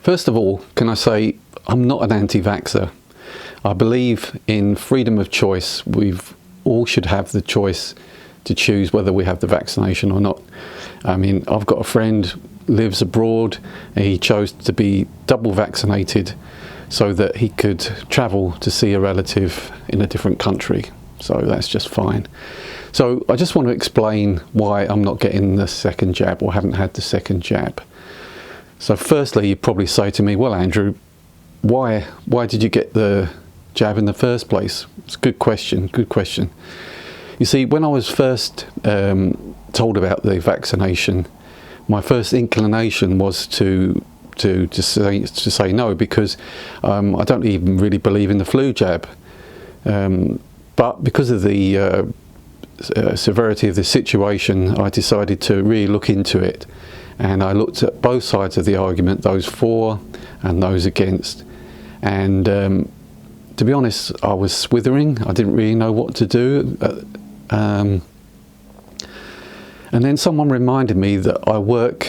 First of all, can I say I'm not an anti-vaxer. I believe in freedom of choice. We've all should have the choice to choose whether we have the vaccination or not. I mean, I've got a friend lives abroad, and he chose to be double vaccinated so that he could travel to see a relative in a different country. So that's just fine. So I just want to explain why I'm not getting the second jab, or haven't had the second jab. So firstly, you'd probably say to me, well, Andrew, why did you get the jab in the first place? It's a good question, good question. You see, when I was first told about the vaccination, my first inclination was to say no, because I don't even really believe in the flu jab. But because of the severity of the situation, I decided to really look into it. And I looked at both sides of the argument, those for and those against. And to be honest, I was swithering. I didn't really know what to do. And then someone reminded me that I work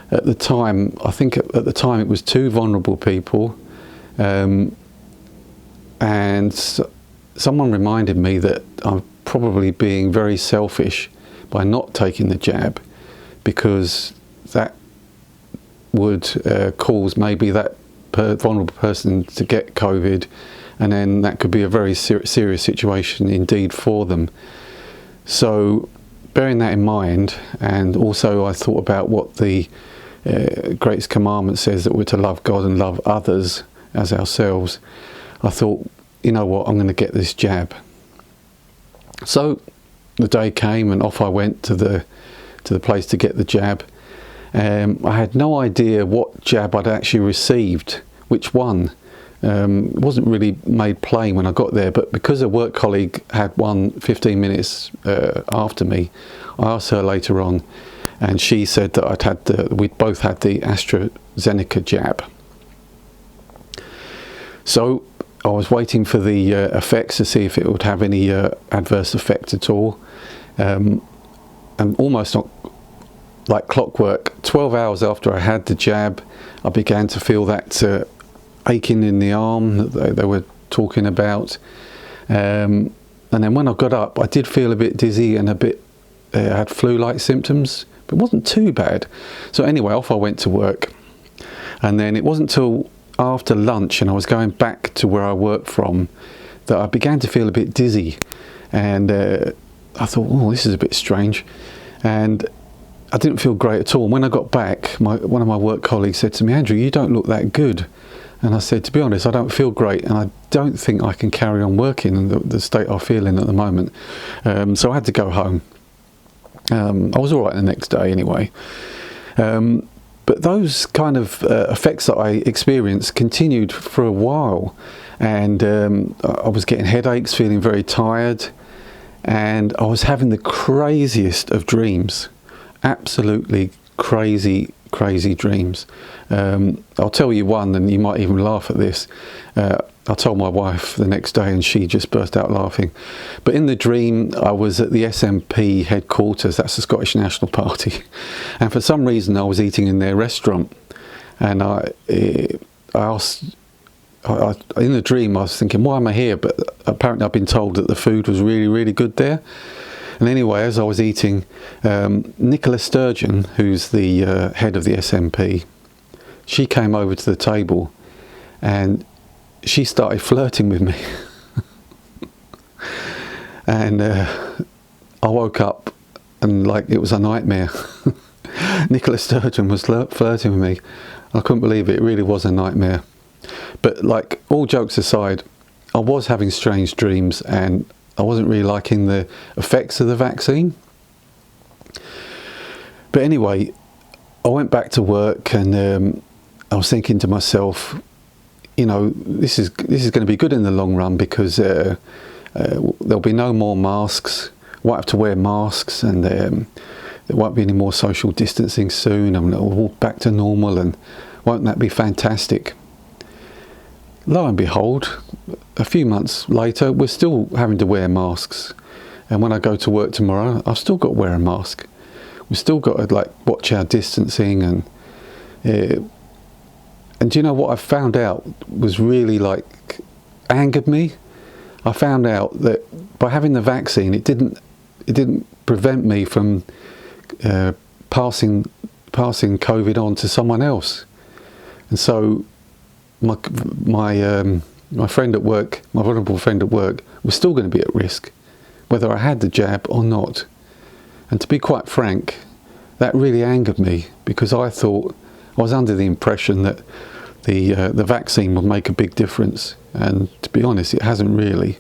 at the time, I think at the time it was 2 vulnerable people. And someone reminded me that I'm probably being very selfish by not taking the jab, because that would cause maybe that vulnerable person to get COVID, and then that could be a very serious situation indeed for them. So bearing that in mind, and also I thought about what the greatest commandment says, that we're to love God and love others as ourselves, I thought, you know what, I'm going to get this jab. So the day came and off I went to the place to get the jab. I had no idea what jab I'd actually received, which one. It wasn't really made plain when I got there, but because a work colleague had one 15 minutes after me, I asked her later on, and she said that we'd both had the Astrazeneca jab. So I was waiting for the effects to see if it would have any adverse effect at all, and almost not like clockwork, 12 hours after I had the jab, I began to feel that aching in the arm that they were talking about, and then when I got up, I did feel a bit dizzy and a bit had flu-like symptoms, but it wasn't too bad. So anyway, off I went to work, and then it wasn't till after lunch and I was going back to where I worked from that I began to feel a bit dizzy, and I thought, oh, this is a bit strange, and I didn't feel great at all. When I got back, one of my work colleagues said to me, Andrew, you don't look that good. And I said, to be honest, I don't feel great, and I don't think I can carry on working in the state I feel in at the moment. So I had to go home. I was all right the next day anyway. But those kind of effects that I experienced continued for a while, and I was getting headaches, feeling very tired, and I was having the craziest of dreams. Absolutely crazy dreams. I'll tell you one, and you might even laugh at this. I told my wife the next day and she just burst out laughing. But in the dream, I was at the SNP headquarters, that's the Scottish National Party, and for some reason I was eating in their restaurant, and I asked, in the dream I was thinking, why am I here? But apparently I've been told that the food was really good there. And anyway, as I was eating, Nicola Sturgeon, who's the head of the SNP, she came over to the table and she started flirting with me. And I woke up and like it was a nightmare. Nicola Sturgeon was flirting with me. I couldn't believe it. It really was a nightmare. But like, all jokes aside, I was having strange dreams and I wasn't really liking the effects of the vaccine. But anyway, I went back to work, and I was thinking to myself, you know, this is going to be good in the long run, because there'll be no more masks. Won't have to wear masks, and there won't be any more social distancing soon, and it'll all back to normal, and won't that be fantastic? Lo and behold, a few months later, we're still having to wear masks, and when I go to work tomorrow, I've still got to wear a mask. We've still got to like watch our distancing, and And do you know what I found out was really like angered me? I found out that by having the vaccine, it didn't prevent me from passing COVID on to someone else. And so my friend at work, my vulnerable friend at work, was still going to be at risk, whether I had the jab or not. And to be quite frank, that really angered me, because I thought, I was under the impression that the vaccine would make a big difference. And to be honest, it hasn't really.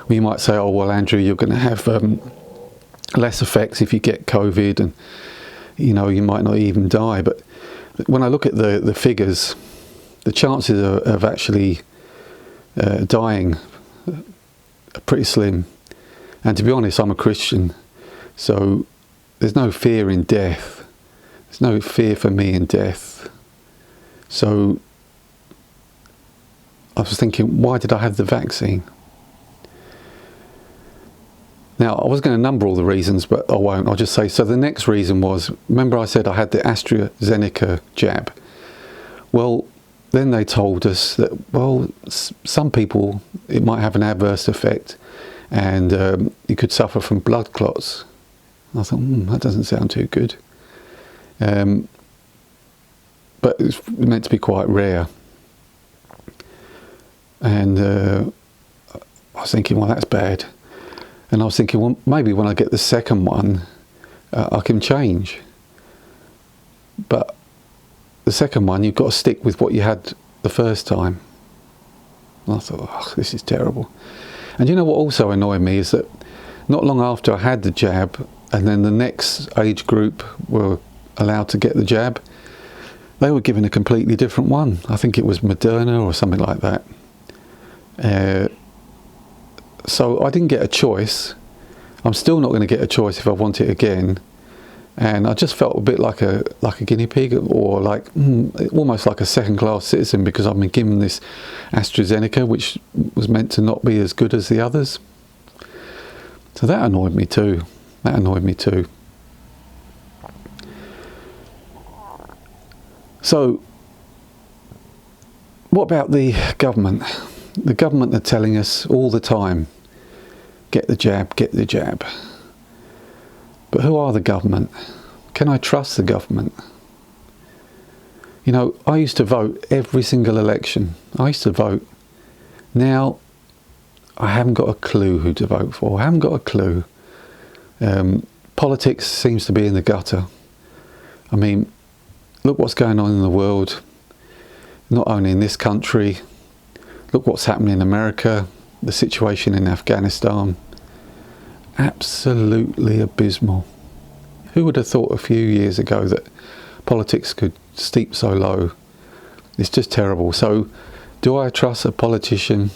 Well, you might say, oh, well, Andrew, you're going to have less effects if you get COVID, and you know, you might not even die. But when I look at the figures, the chances of actually dying are pretty slim. And to be honest, I'm a Christian, so there's no fear in death. There's no fear for me in death. So I was thinking, why did I have the vaccine? Now, I was going to number all the reasons, but I won't. I'll just say, so the next reason was, remember I said I had the Astrazeneca jab? Well, then they told us that, well, some people, it might have an adverse effect, and you could suffer from blood clots. And I thought, that doesn't sound too good. But it's meant to be quite rare. And I was thinking, well, that's bad. And I was thinking, well, maybe when I get the second one, I can change. But the second one, you've got to stick with what you had the first time. And I thought, oh, this is terrible. And you know what also annoyed me is that not long after I had the jab, and then the next age group were allowed to get the jab, they were given a completely different one. I think it was Moderna or something like that. So I didn't get a choice. I'm still not going to get a choice if I want it again. And I just felt a bit like a guinea pig, or like almost like a second-class citizen, because I've been given this AstraZeneca, which was meant to not be as good as the others. So that annoyed me too. That annoyed me too. So what about the government? The government are telling us all the time, get the jab, get the jab. But who are the government? Can I trust the government? You know, I used to vote every single election. I used to vote. Now, I haven't got a clue who to vote for. I haven't got a clue. Politics seems to be in the gutter. I mean, look what's going on in the world. Not only in this country. Look what's happening in America, the situation in Afghanistan. Absolutely abysmal. Who would have thought a few years ago that politics could steep so low? It's just terrible. So, do I trust a politician?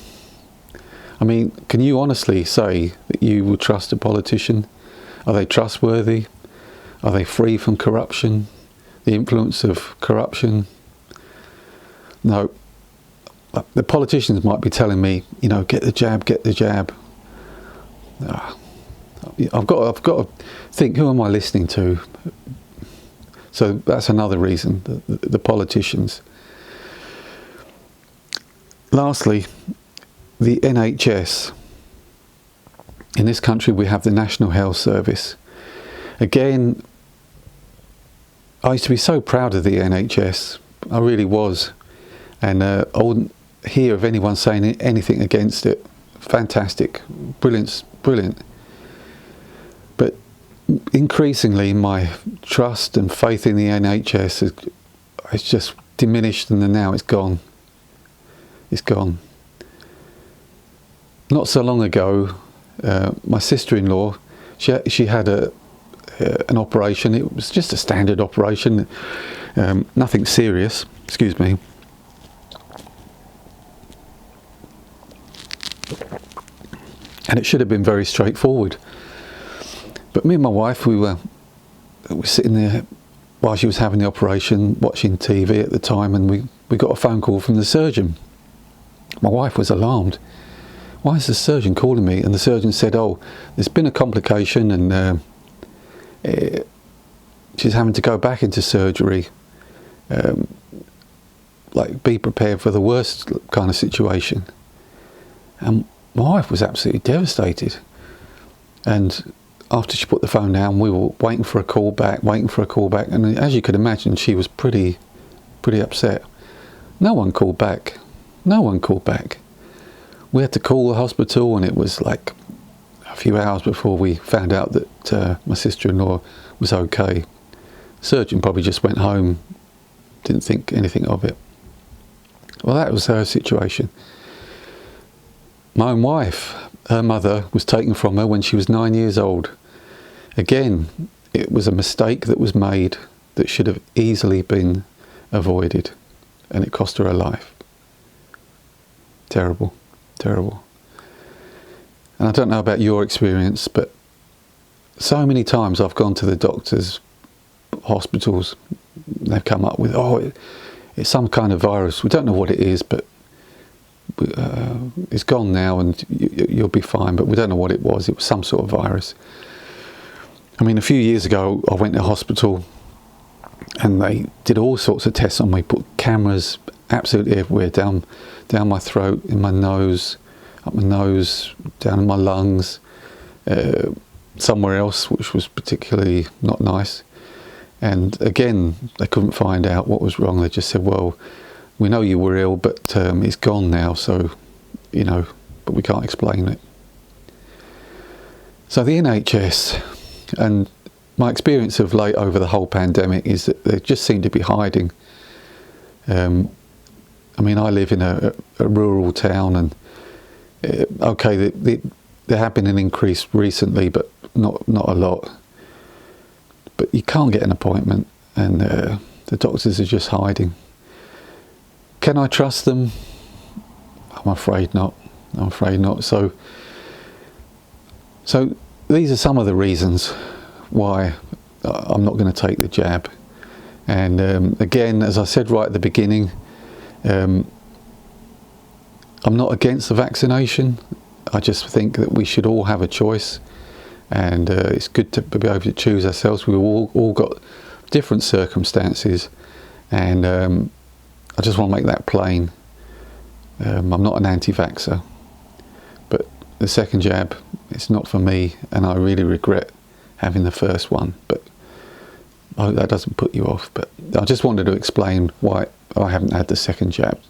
I mean, can you honestly say that you would trust a politician? Are they trustworthy? Are they free from corruption? The influence of corruption? No. The politicians might be telling me, you know, get the jab, get the jab. I've got to think, who am I listening to? So that's another reason, the politicians. Lastly, the NHS. In this country we have the National Health Service. Again, I used to be so proud of the NHS. I really was. And I wouldn't hear of anyone saying anything against it. Fantastic. Brilliant. Brilliant. But increasingly my trust and faith in the NHS has just diminished, and now it's gone. It's gone. Not so long ago, my sister-in-law, she had an operation. It was just a standard operation, nothing serious. Excuse me. And it should have been very straightforward. But me and my wife, we were sitting there while she was having the operation, watching TV at the time, and we got a phone call from the surgeon. My wife was alarmed. Why is the surgeon calling me? And the surgeon said, oh, there's been a complication, and she's having to go back into surgery. like be prepared for the worst kind of situation. And my wife was absolutely devastated. And after she put the phone down, we were waiting for a call back. And as you could imagine, she was pretty upset. No one called back. We had to call the hospital, and it was like a few hours before we found out that my sister-in-law was okay. Surgeon probably just went home, didn't think anything of it. Well, that was her situation. My own wife, her mother was taken from her when she was 9 years old. Again, it was a mistake that was made that should have easily been avoided, and it cost her her life. Terrible. And I don't know about your experience, but so many times I've gone to the doctors, hospitals, they've come up with, it's some kind of virus. We don't know what it is, but it's gone now and you'll be fine, but we don't know what it was. It was some sort of virus. I mean, a few years ago, I went to hospital and they did all sorts of tests on me, put cameras absolutely everywhere, down my throat, in my nose, up my nose, down in my lungs, somewhere else, which was particularly not nice. And again, they couldn't find out what was wrong. They just said, well, we know you were ill, but it's gone now, so, but we can't explain it. So the NHS, and my experience of late over the whole pandemic is that they just seem to be hiding. I mean, I live in a rural town, and okay, there have been an increase recently, but not a lot. But you can't get an appointment, and the doctors are just hiding. Can I trust them? I'm afraid not. So these are some of the reasons why I'm not going to take the jab. And again, as I said right at the beginning, I'm not against the vaccination. I just think that we should all have a choice, and it's good to be able to choose ourselves. We've all got different circumstances, and I just want to make that plain. I'm not an anti-vaxer, but the second jab, it's not for me, and I really regret having the first one, but I hope that doesn't put you off. But I just wanted to explain why I haven't had the second jab.